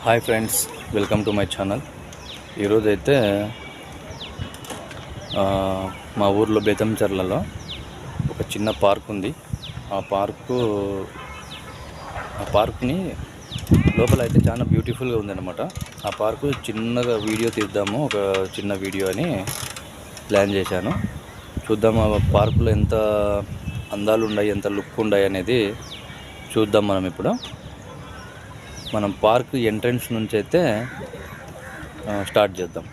Hi friends, welcome to my channel. ఈరోజైతే మా ఊర్లో బేతంచెర్లలో ఒక చిన్న పార్క్ ఉంది. ఆ పార్క్ని లోపల అయితే చాలా బ్యూటిఫుల్గా ఉందన్నమాట. ఆ పార్కు చిన్నగా వీడియో తీద్దాము, ఒక చిన్న వీడియో అని ప్లాన్ చేశాను. చూద్దాం ఆ పార్కులో ఎంత అందాలు ఉన్నాయి, ఎంత లుక్ ఉన్నాయి అనేది చూద్దాం. మనం పార్క్ ఎంట్రన్స్ నుంచి అయితే స్టార్ట్ చేద్దాం.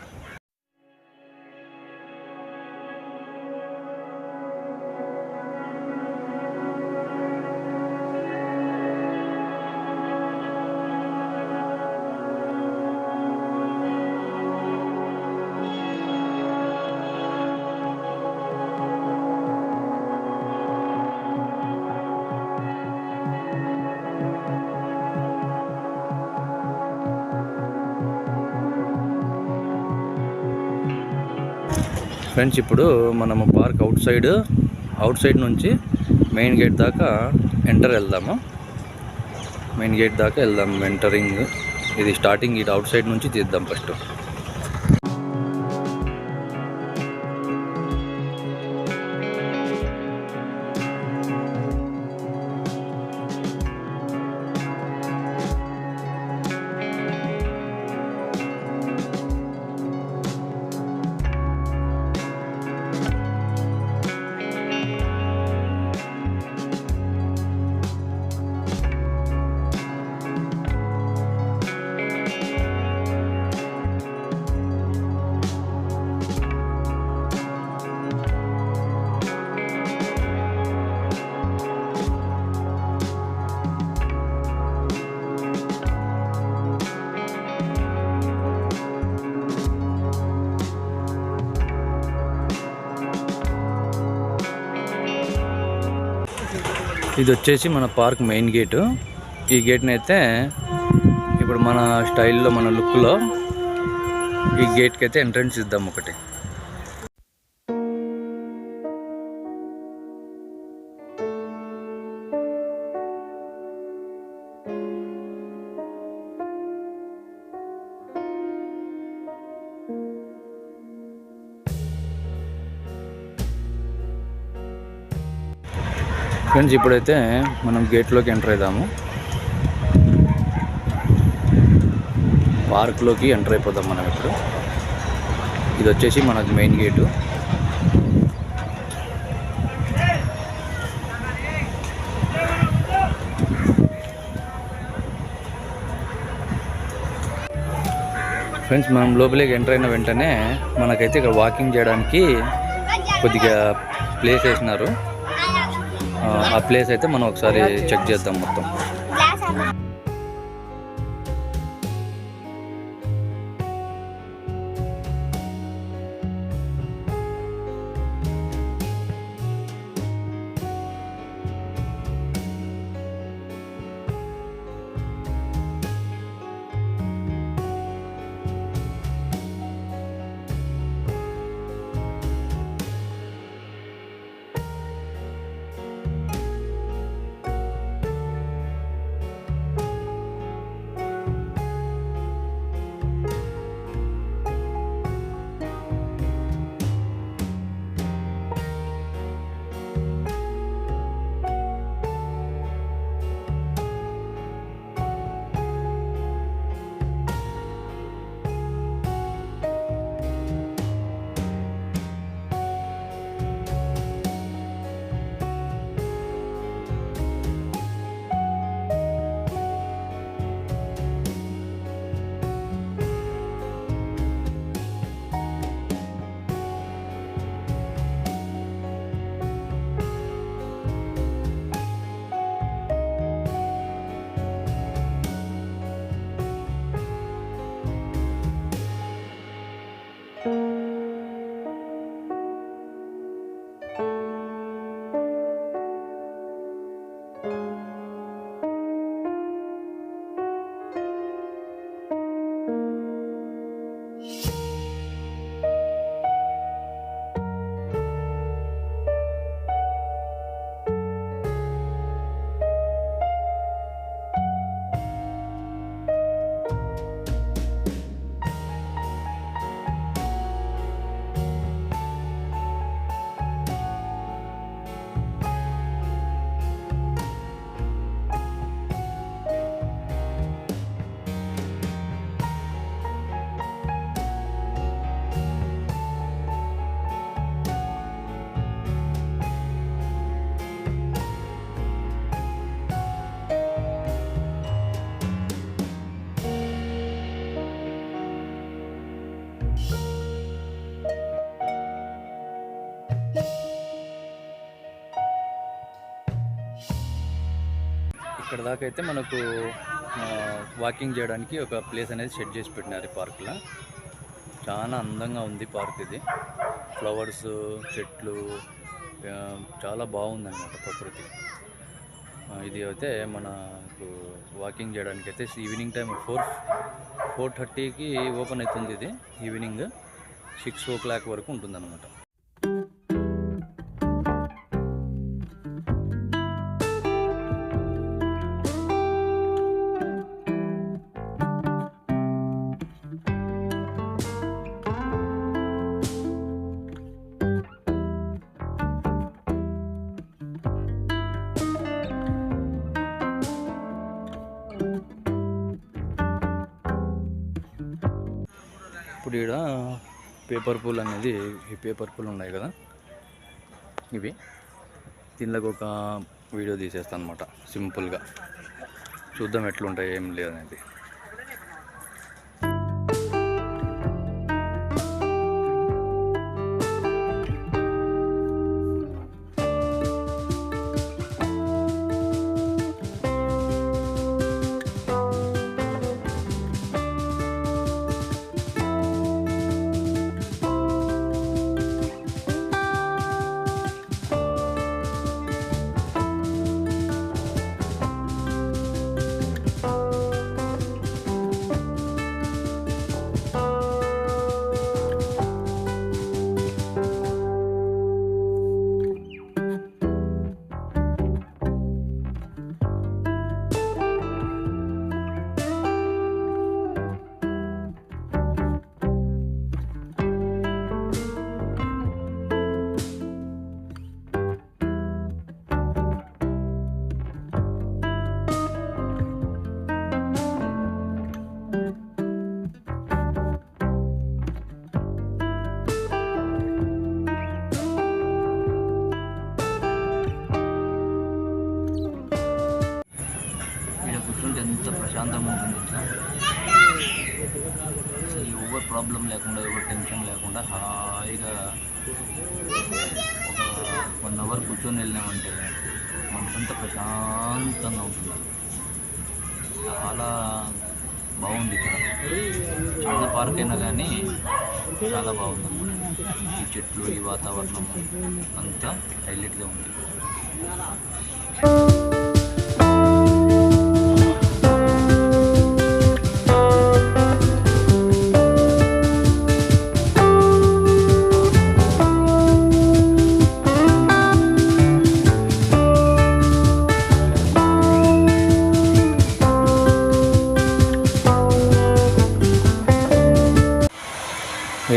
ఫ్రెండ్స్, ఇప్పుడు మనము పార్క్ అవుట్ సైడ్ నుంచి మెయిన్ గేట్ దాకా వెళ్దాము. మెయిన్ గేట్ దాకా వెళ్దాం. ఎంటరింగ్ ఇది స్టార్టింగ్, ఇటు అవుట్ సైడ్ నుంచి తీద్దాం ఫస్ట్. ఇది వచ్చేసి మన పార్క్ మెయిన్ గేటు. ఈ గేట్ని అయితే ఇప్పుడు మన స్టైల్లో, మన లుక్లో ఈ గేట్కి అయితే ఎంట్రన్స్ ఇద్దాం ఒకటి. ఫ్రెండ్స్, ఇప్పుడైతే మనం గేట్లోకి ఎంటర్ అవుదాము. పార్క్లోకి ఎంటర్ అయిపోదాం మనం ఇప్పుడు. ఇది వచ్చేసి మనకు మెయిన్ గేటు. ఫ్రెండ్స్, మనం లోపలికి ఎంటర్ అయిన వెంటనే మనకైతే ఇక్కడ వాకింగ్ చేయడానికి కొద్దిగా ప్లేస్ వేసినారు. ఆ ప్లేస్ అయితే మనం ఒకసారి చెక్ చేద్దాం మొత్తం. అక్కడ దాకా అయితే మనకు వాకింగ్ చేయడానికి ఒక ప్లేస్ అనేది సెట్ చేసి పెట్టినారు ఈ పార్కులో. చాలా అందంగా ఉంది పార్క్ ఇది. ఫ్లవర్స్, చెట్లు, చాలా బాగుందన్నమాట ప్రకృతి. ఇది అయితే మనకు వాకింగ్ చేయడానికి అయితే ఈవినింగ్ టైం 4:30కి ఓపెన్ అవుతుంది. ఇది ఈవినింగ్ 6 o'clock వరకు ఉంటుందన్నమాట. ఇప్పుడు ఇక్కడ పేపర్ పూల్ అనేది, ఈ పేపర్ పూల్ ఉన్నాయి కదా ఇవి, దీనిలోకి ఒక వీడియో తీసేస్తాను అనమాట సింపుల్గా. చూద్దాం ఎట్లుంటాయి ఏం లేదనేది. కూర్చుంటే ఎంత ప్రశాంతంగా ఉంటుంది ఇట్లా. అసలు ఎవరు ప్రాబ్లం లేకుండా, ఎవరు టెన్షన్ లేకుండా హాయిగా ఒక 1 hour కూర్చొని వెళ్ళినామంటే మనసంతా ప్రశాంతంగా ఉంటుంది. చాలా బాగుంది ఇక్కడ. చిన్న పార్క్ అయినా కానీ చాలా బాగుంది. ఈ చెట్లు, ఈ వాతావరణం అంతా హైలైట్గా ఉంది.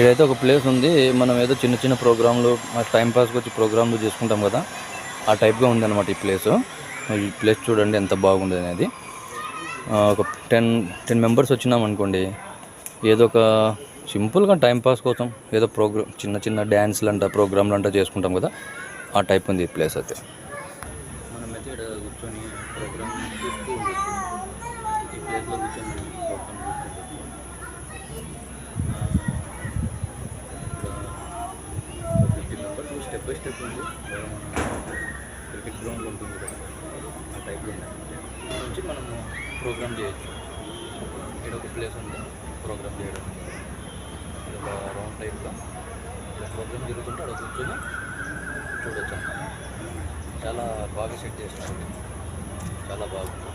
ఇదైతే ఒక ప్లేస్ ఉంది. మనం ఏదో చిన్న చిన్న ప్రోగ్రాంలు, టైంపాస్కి వచ్చి ప్రోగ్రాంలు చేసుకుంటాం కదా, ఆ టైప్గా ఉందన్నమాట ఈ ప్లేసు. ఈ ప్లేస్ చూడండి ఎంత బాగుంది అనేది. ఒక 10 మెంబర్స్ వచ్చినాం అనుకోండి, ఏదో ఒక సింపుల్గా టైంపాస్ కోసం ఏదో చిన్న చిన్న డ్యాన్స్లు అంట, ప్రోగ్రాంలు అంట చేసుకుంటాం కదా, ఆ టైప్ ఉంది ఈ ప్లేస్ అయితే. మనమైతే ఇక్కడ కూర్చొని ప్రోగ్రామ్ చూస్తూ ఈ ప్లేస్లో కూర్చొని ప్రోగ్రామ్ స్టెప్ బై స్టెప్ ఉంది. క్రికెట్ గ్రౌండ్ ఉంటుంది కదా, ఆ టైప్లో నుంచి మనము ప్రోగ్రామ్ చేయొచ్చు. ఇక్కడ ఒక ప్లేస్ ఉంది ప్రోగ్రామ్ చేయడానికి. ఇది ఒక రౌండ్ టైప్లో ఇలా ప్రోగ్రామ్ జరుగుతుంటే అక్కడ కూర్చొని చూడొచ్చు అన్నమాట. చాలా బాగా సెట్ చేసినారు, చాలా బాగుంది.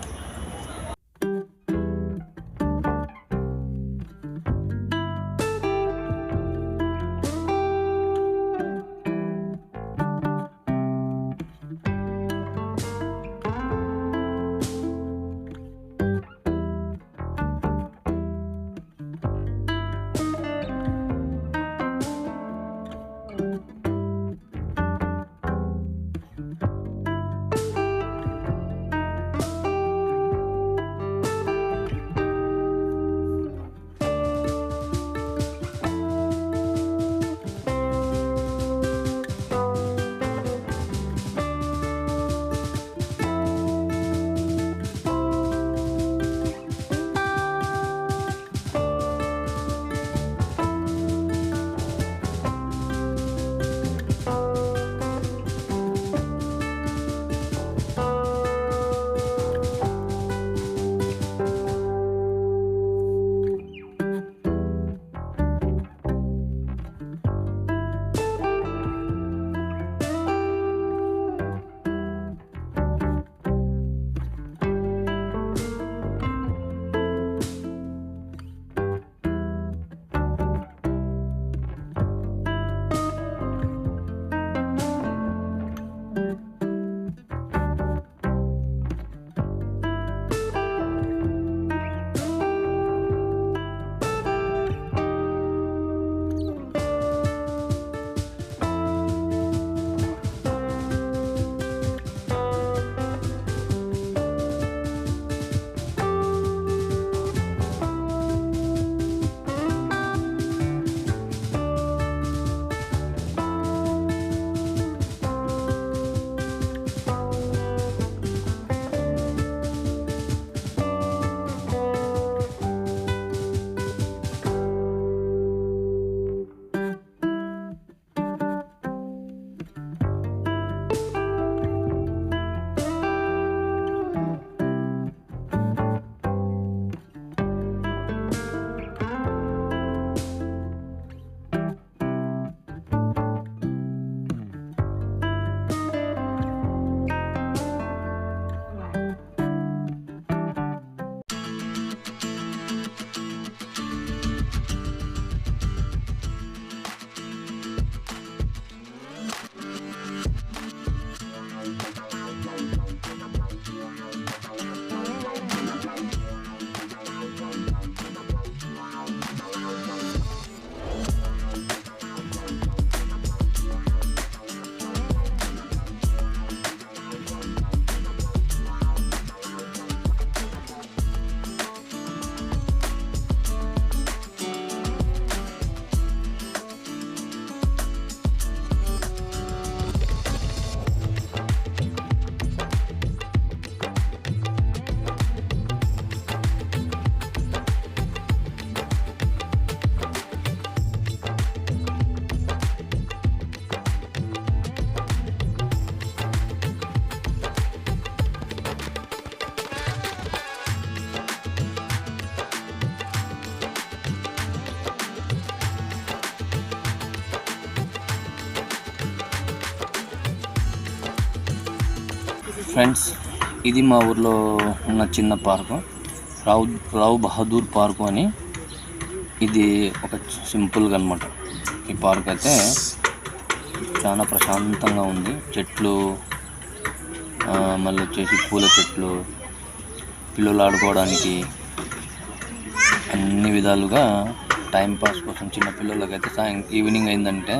ఫ్రెండ్స్, ఇది మా ఊర్లో ఉన్న చిన్న పార్కు, రావ్ బహదూర్ పార్కు అని. ఇది ఒక సింపుల్గా అనమాట. ఈ పార్క్ అయితే చాలా ప్రశాంతంగా ఉంది. చెట్లు, మళ్ళీ వచ్చేసి పూల చెట్లు, పిల్లలు ఆడుకోవడానికి అన్ని విధాలుగా టైంపాస్ కోసం చిన్న పిల్లలకైతే ఈవినింగ్ అయిందంటే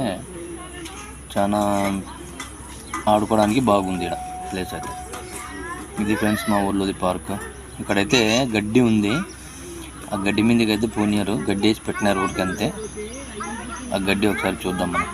చాలా ఆడుకోవడానికి బాగుంది ఇక్కడ ప్లేస్ అయితే. ఇది ఫ్రెండ్స్ మా ఊర్లోది పార్క్. ఇక్కడైతే గడ్డి ఉంది. ఆ గడ్డి మీదకి అయితే పోనీయారు, గడ్డి వేసి పెట్టినారు ఊరికి అంతే. ఆ గడ్డి ఒకసారి చూద్దాం మనం.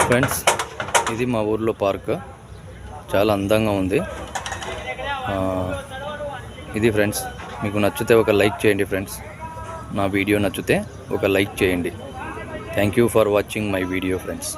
ఫ్రెండ్స్, ఇది మా ఊర్లో పార్క్, చాలా అందంగా ఉంది. ఇది ఫ్రెండ్స్, మీకు నచ్చితే ఒక లైక్ చేయండి ఫ్రెండ్స్. నా వీడియో నచ్చితే ఒక లైక్ చేయండి. Thank you for watching my video friends.